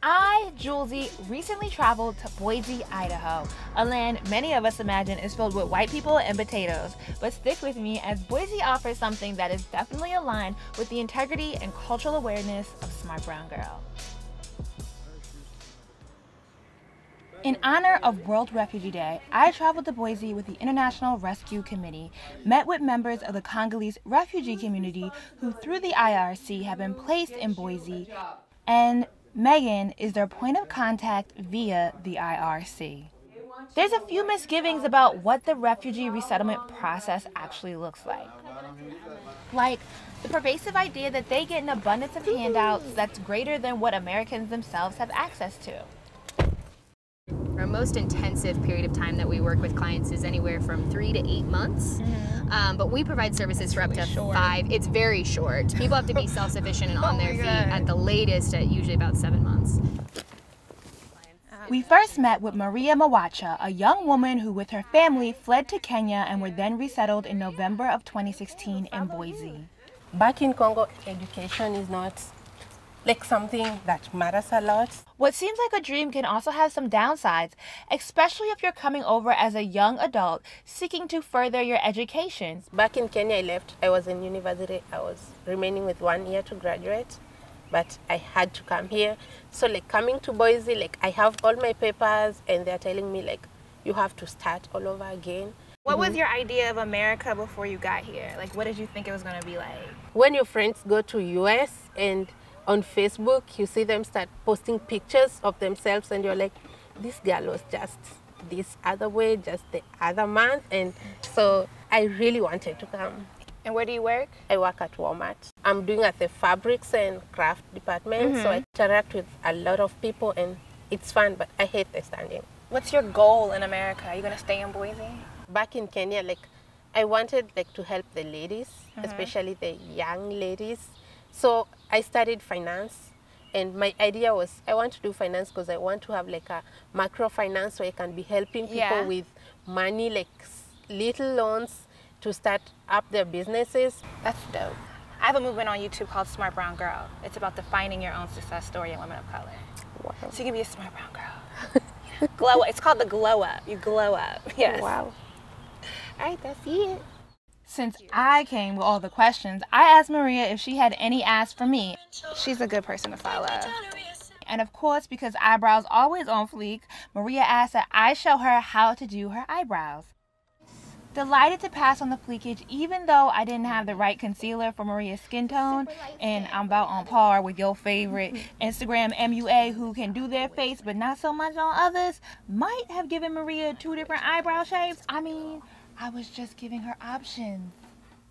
I, Julesy, recently traveled to Boise, Idaho, a land many of us imagine is filled with white people and potatoes. But stick with me, as Boise offers something that is definitely aligned with the integrity and cultural awareness of Smart Brown Girl. In honor of World Refugee Day, I traveled to Boise with the International Rescue Committee, met with members of the Congolese refugee community who through the IRC have been placed in Boise, and Megan is their point of contact via the IRC. There's a few misgivings about what the refugee resettlement process actually looks like. Like the pervasive idea that they get an abundance of handouts that's greater than what Americans themselves have access to. Our most intensive period of time that we work with clients is anywhere from 3 to 8 months. But we provide services for up to 5. It's very short. People have to be self-sufficient and on their feet at the latest at usually about 7 months. We first met with Maria Mawacha, a young woman who with her family fled to Kenya and were then resettled in November of 2016 in Boise. Back in Congo, education is not like something that matters a lot. What seems like a dream can also have some downsides, especially if you're coming over as a young adult seeking to further your education. Back in Kenya, I left. I was in university. I was remaining with 1 year to graduate, but I had to come here. So like coming to Boise, like I have all my papers and they're telling me like, you have to start all over again. What was your idea of America before you got here? Like, what did you think it was going to be like? When your friends go to US and on Facebook, you see them start posting pictures of themselves and you're like, this girl was just this other way, just the other month. And so I really wanted to come. And where do you work? I work at Walmart. I'm doing at the fabrics and craft department. So I interact with a lot of people and it's fun, but I hate the standing. What's your goal in America? Are you going to stay in Boise? Back in Kenya, like I wanted like to help the ladies, especially the young ladies. So I studied finance and my idea was I want to do finance because I want to have like a microfinance so I can be helping people with money, like little loans to start up their businesses. That's dope. I have a movement on YouTube called Smart Brown Girl. It's about defining your own success story in women of color. Wow. So you can be a smart brown girl. Glow up. It's called the glow up. You glow up. Yes. Wow. All right, that's it. Since I came with all the questions, I asked Maria if she had any asks for me. She's a good person to follow. And of course, because eyebrows always on fleek, Maria asked that I show her how to do her eyebrows. Delighted to pass on the fleekage even though I didn't have the right concealer for Maria's skin tone, and I'm about on par with your favorite Instagram MUA who can do their face but not so much on others, might have given Maria 2 different eyebrow shapes. I mean, I was just giving her options.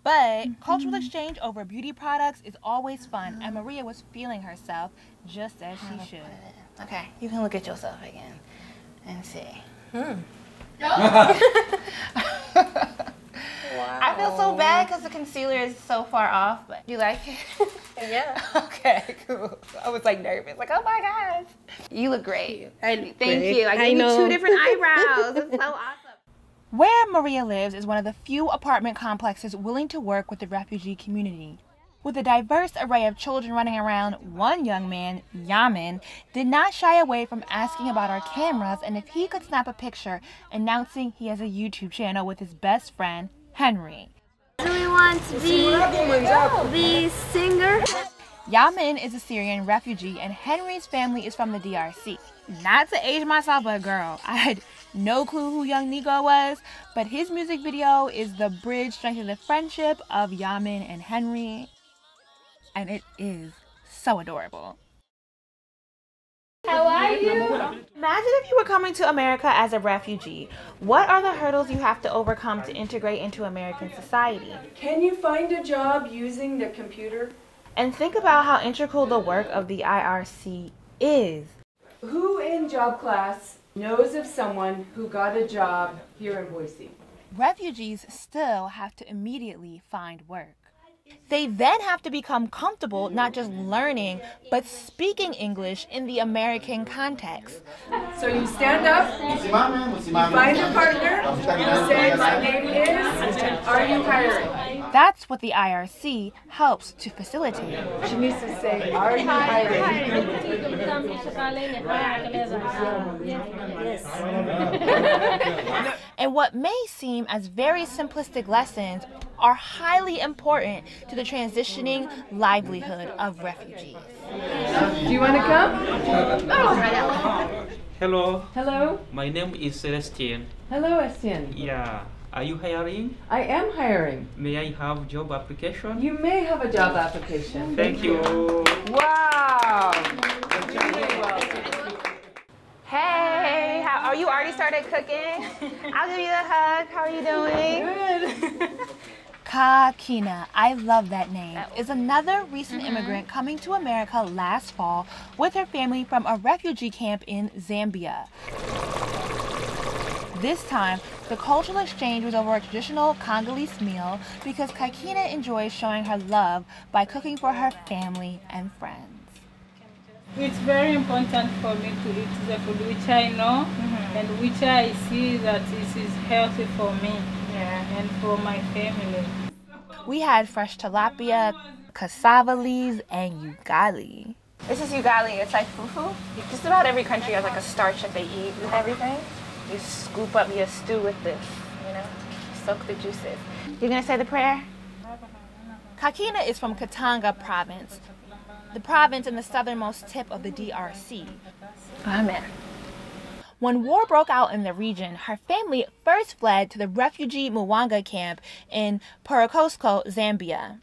But cultural exchange over beauty products is always fun, and Maria was feeling herself just as she should. Okay, you can look at yourself again and see. Wow. I feel so bad because the concealer is so far off, but you like it? Yeah. Okay, cool. I was like nervous, like, oh my gosh. You look great. Thank you. I gave you 2 different eyebrows. It's so awesome. Where Maria lives is one of the few apartment complexes willing to work with the refugee community. With a diverse array of children running around, one young man, Yemen, did not shy away from asking about our cameras and if he could snap a picture announcing he has a YouTube channel with his best friend, Henry. Do we want to be the singer? Yemen is a Syrian refugee and Henry's family is from the DRC. Not to age myself, but girl, I had no clue who Young Negro was, but his music video is the bridge strengthening the friendship of Yemen and Henry, and it is so adorable. How are you? Imagine if you were coming to America as a refugee. What are the hurdles you have to overcome to integrate into American society? Can you find a job using the computer? And think about how integral the work of the IRC is. Who in job class knows of someone who got a job here in Boise? Refugees still have to immediately find work. They then have to become comfortable not just learning, but speaking English in the American context. So you stand up, you find a partner, you say, my name is, are you hiring? That's what the IRC helps to facilitate. She needs to say, are you hiring? And what may seem as very simplistic lessons are highly important to the transitioning livelihood of refugees. Do you want to come? Hello. Hello. My name is Celestine. Hello, Estienne. Yeah. Are you hiring? I am hiring. May I have job application? You may have a job application. Thank you. Wow. Hey, are you already started cooking? I'll give you a hug. How are you doing? Good. Kakina, I love that name, is another recent immigrant coming to America last fall with her family from a refugee camp in Zambia. This time, the cultural exchange was over a traditional Congolese meal because Kakina enjoys showing her love by cooking for her family and friends. It's very important for me to eat the food which I know and which I see that this is healthy for me and for my family. We had fresh tilapia, cassava leaves, and ugali. This is ugali. It's like fufu. Just about every country has like a starch that they eat with everything. You scoop up your stew with this, you know, soak the juices. You're gonna say the prayer? Kakina is from Katanga province, the province in the southernmost tip of the DRC. Amen. When war broke out in the region, her family first fled to the refugee Mwanga camp in Purokosco, Zambia.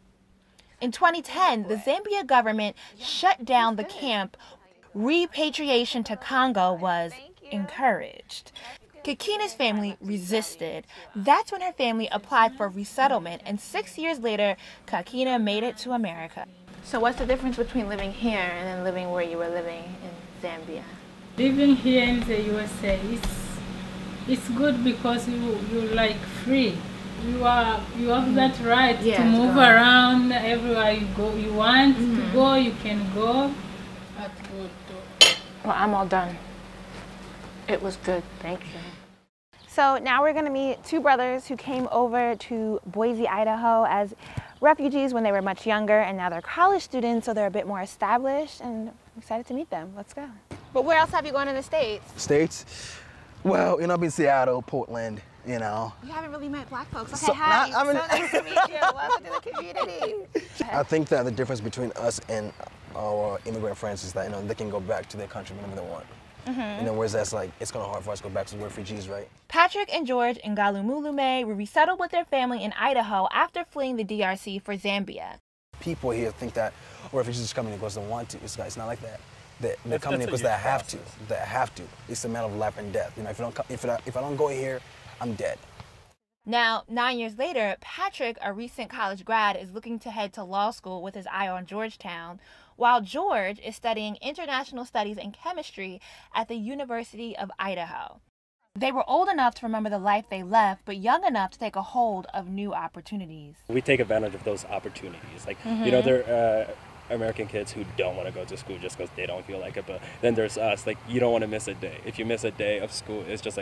In 2010, the Zambia government shut down the camp. Repatriation to Congo was encouraged. Kakina's family resisted. That's when her family applied for resettlement, and 6 years later, Kakina made it to America. So what's the difference between living here and then living where you were living in Zambia? Living here in the USA, it's good because you like free. You have that right to move around everywhere you go. You want to go, you can go. That's good too. Well, I'm all done. It was good, thank you. So now we're gonna meet two brothers who came over to Boise, Idaho as refugees when they were much younger, and now they're college students, so they're a bit more established, and I'm excited to meet them. Let's go. But where else have you gone in the States? States? Well, I've been Seattle, Portland, You haven't really met black folks. Okay, So, hi. so nice to meet you. Welcome to the community. I think that the difference between us and our immigrant friends is that, they can go back to their country whenever they want. Whereas that's like, it's kind of hard for us to go back to the refugees, right? Patrick and George Ngalumulume were resettled with their family in Idaho after fleeing the DRC for Zambia. People here think that refugees are coming because they want to. It's not like that. They're coming here because they have to. They have to. It's a matter of life and death. If I don't go here, I'm dead. Now, 9 years later, Patrick, a recent college grad, is looking to head to law school with his eye on Georgetown, while George is studying international studies and chemistry at the University of Idaho. They were old enough to remember the life they left, but young enough to take a hold of new opportunities. We take advantage of those opportunities. There are American kids who don't want to go to school just because they don't feel like it, but then there's us, you don't want to miss a day. If you miss a day of school, it's just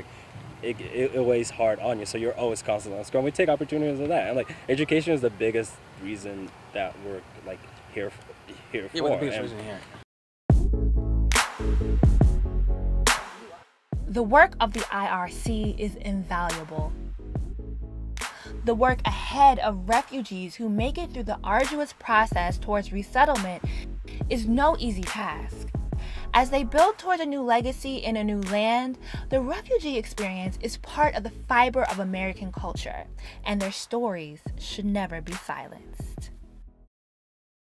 it weighs hard on you, so you're always constantly on school. And we take opportunities of that, and education is the biggest reason that we're here for. Yeah, the biggest reason here. The work of the IRC is invaluable. The work ahead of refugees who make it through the arduous process towards resettlement is no easy task. As they build towards a new legacy in a new land, the refugee experience is part of the fiber of American culture, and their stories should never be silenced.